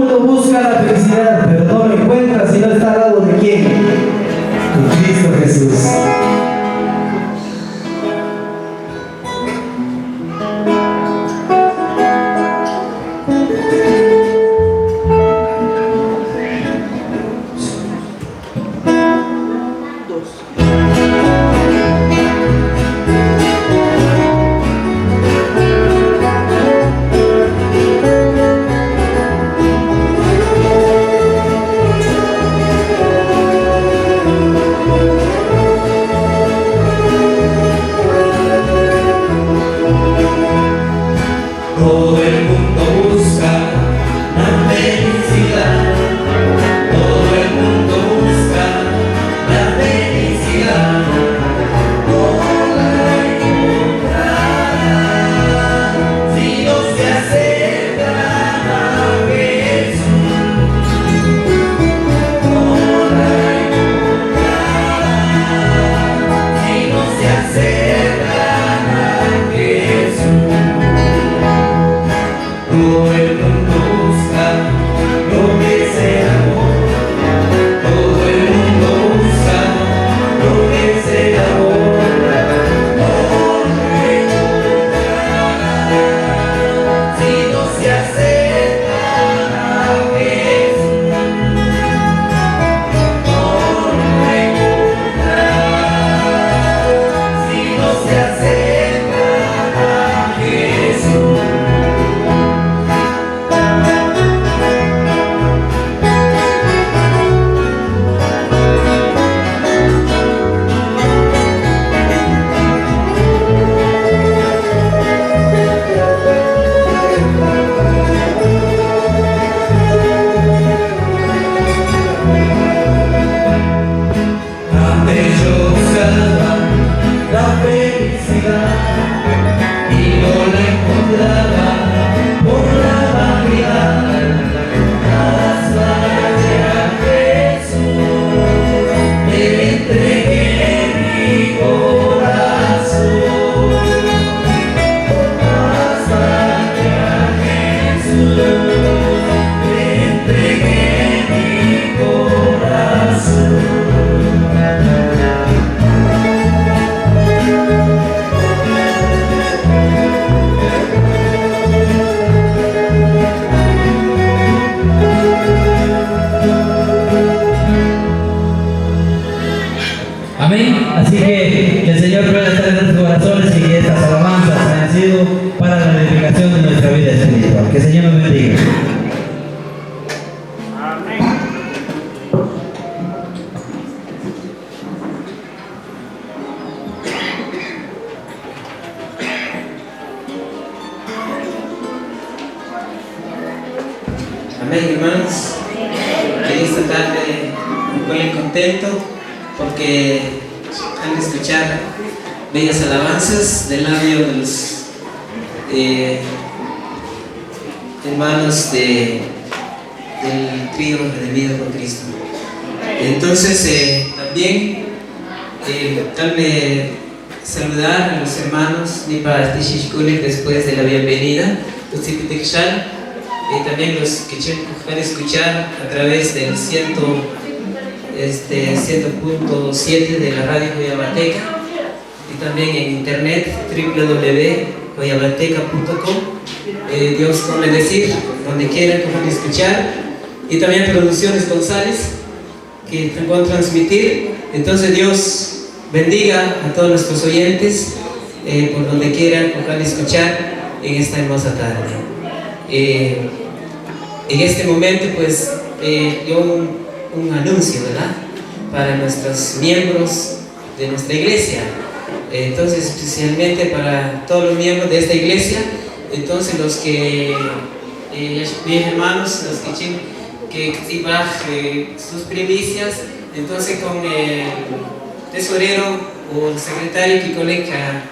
mundo busca la felicidad, pero no lo encuentra si no está al lado de quién. De Cristo Jesús. Todo el mundo busca la felicidad. Todo el mundo busca la felicidad. No la encontrará si no se acercan a Jesús. No la encontrará si no se acercan a Jesús. Todo el mundo busca lo que es el amor. Todo el mundo busca lo que es el amor. No lo encontrará si no se acercan a Jesús. No lo encontrará si no se acercan a Jesús. Antes yo buscaba la felicidad y no la encontraba por la vanidad. Hasta que a Jesús me entregué mi corazón. Hasta que a Jesús me entregué mi corazón. Amén. Así que el Señor pueda estar en nuestros corazones y que estas alabanzas hayan sido para la edificación de nuestra vida espiritual. Que el Señor nos bendiga. Amén, hermanos. Que esta tarde me pone contento porque han de escuchar bellas alabanzas del labio de los hermanos del trío redimido por Cristo. Entonces, también darme saludar a los hermanos Nipa Tishishkulik después de la bienvenida. También los que pueden escuchar a través del 100.7 de la radio Guayabateca y también en internet www.guayabateca.com. Dios con bendecir donde quieran que puedan escuchar, y también Producciones González que van a transmitir. Entonces Dios bendiga a todos nuestros oyentes por donde quieran que puedan escuchar en esta hermosa tarde. En este momento pues yo un anuncio, ¿verdad?, para nuestros miembros de nuestra iglesia. Entonces, especialmente para todos los miembros de esta iglesia, entonces los que, mis hermanos, los que sus primicias, entonces con el tesorero o el secretario que colega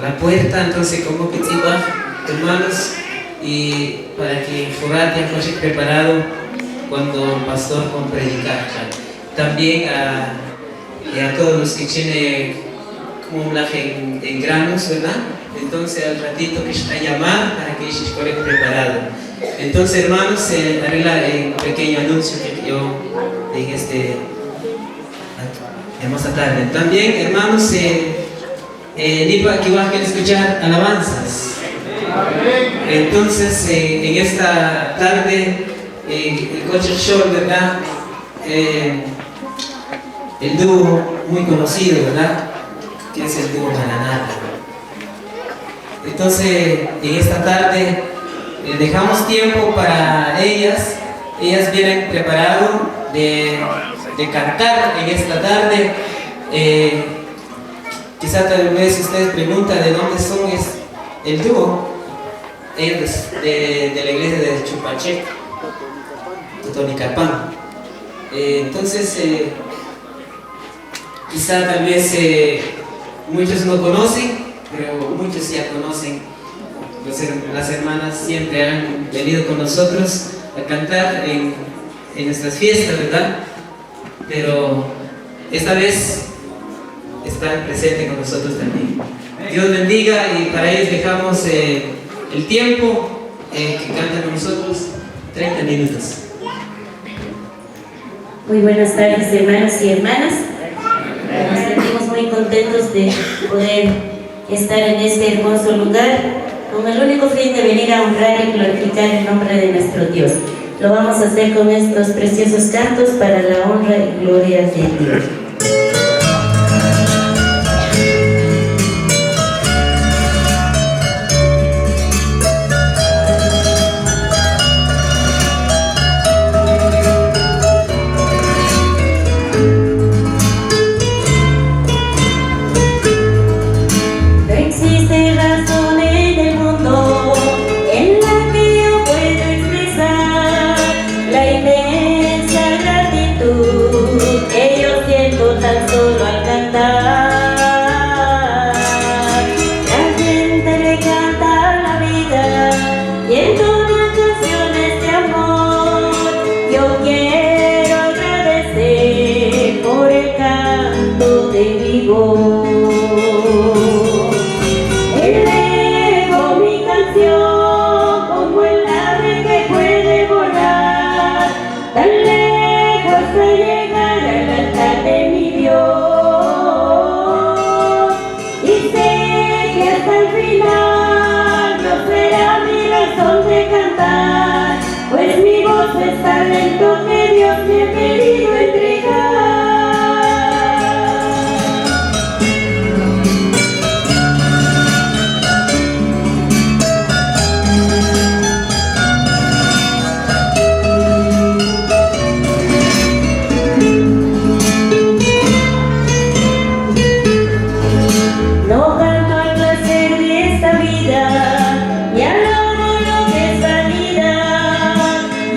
la puerta, entonces como que hermanos, y para que Forate fuese preparado cuando el pastor con predicar. También a todos los que tienen como en granos, ¿verdad? Entonces al ratito que está llamado para que ellos estén preparados. Entonces, hermanos, se arregla un pequeño anuncio que yo dije hermosa tarde. También, hermanos, Nipa que va a escuchar alabanzas. Entonces, en esta tarde, el Culture Show, ¿verdad? El dúo muy conocido, ¿verdad? Que es el dúo Maranata. Entonces, en esta tarde dejamos tiempo para ellas. Ellas vienen preparadas de cantar en esta tarde. Quizá tal vez ustedes preguntan de dónde son el dúo. Ellos de la iglesia de Chupache, Totonicapán. Entonces, quizá tal vez muchos no conocen, pero muchos ya conocen. Las hermanas siempre han venido con nosotros a cantar en nuestras fiestas, ¿verdad? Pero esta vez están presentes con nosotros también. Dios bendiga, y para ellos dejamos el tiempo que cantan con nosotros, 30 minutos. Muy buenas tardes, hermanos y hermanas. Nos sentimos muy contentos de poder estar en este hermoso lugar con el único fin de venir a honrar y glorificar el nombre de nuestro Dios. Lo vamos a hacer con estos preciosos cantos para la honra y gloria de Dios.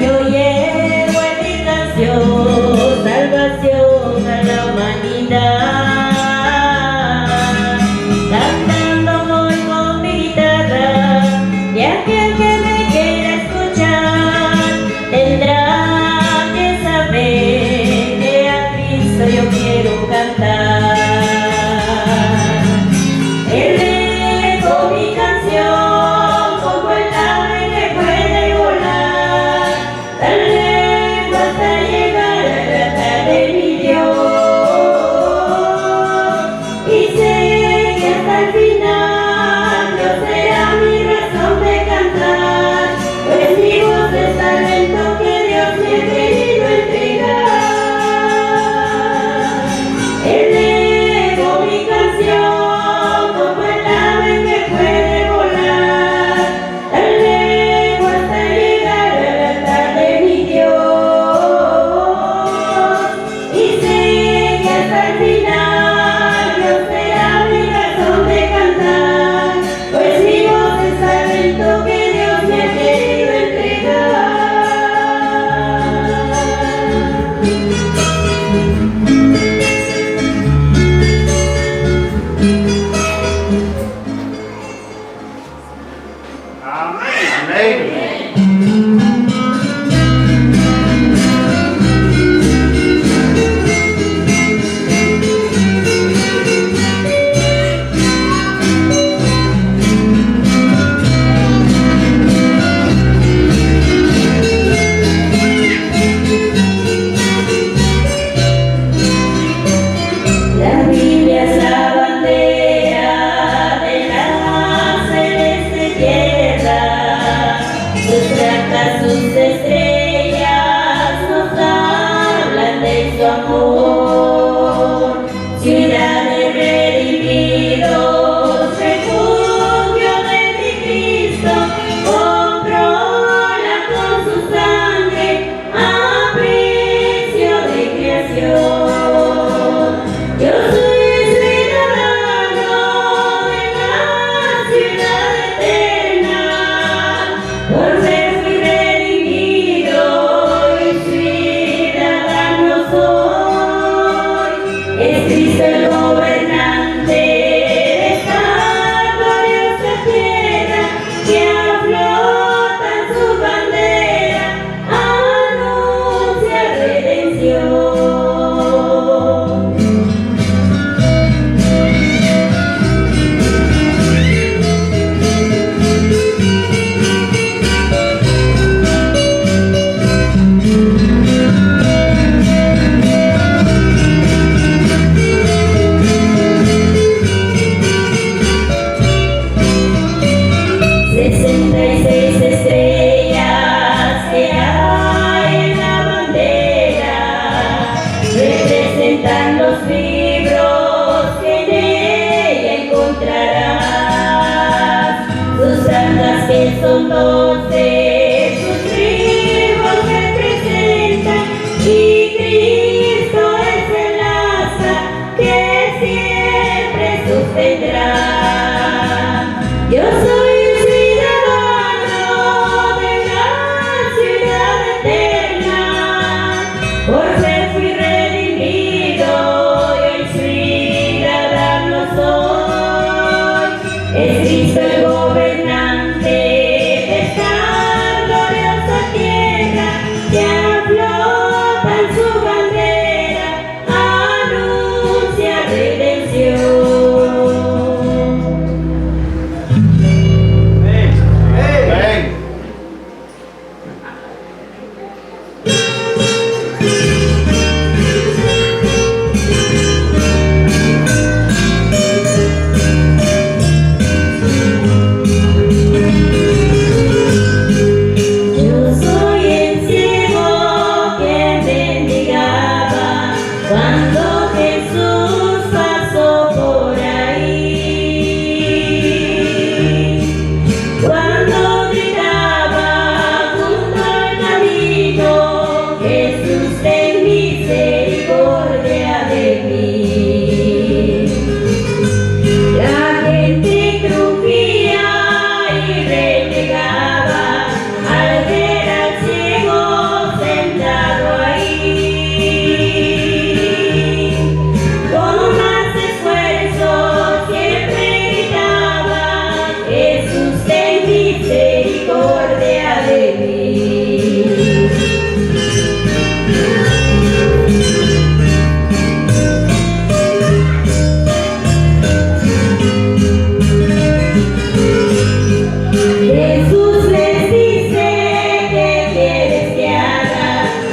Yo llevo en mi canción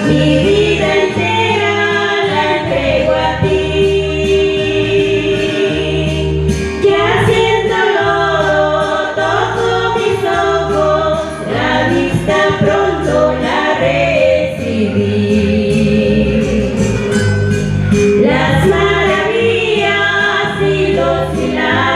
Mi vida entera la entrego a ti. Ya siéntolo, toco mis ojos, la vista pronto la recibí. Las maravillas y los milagros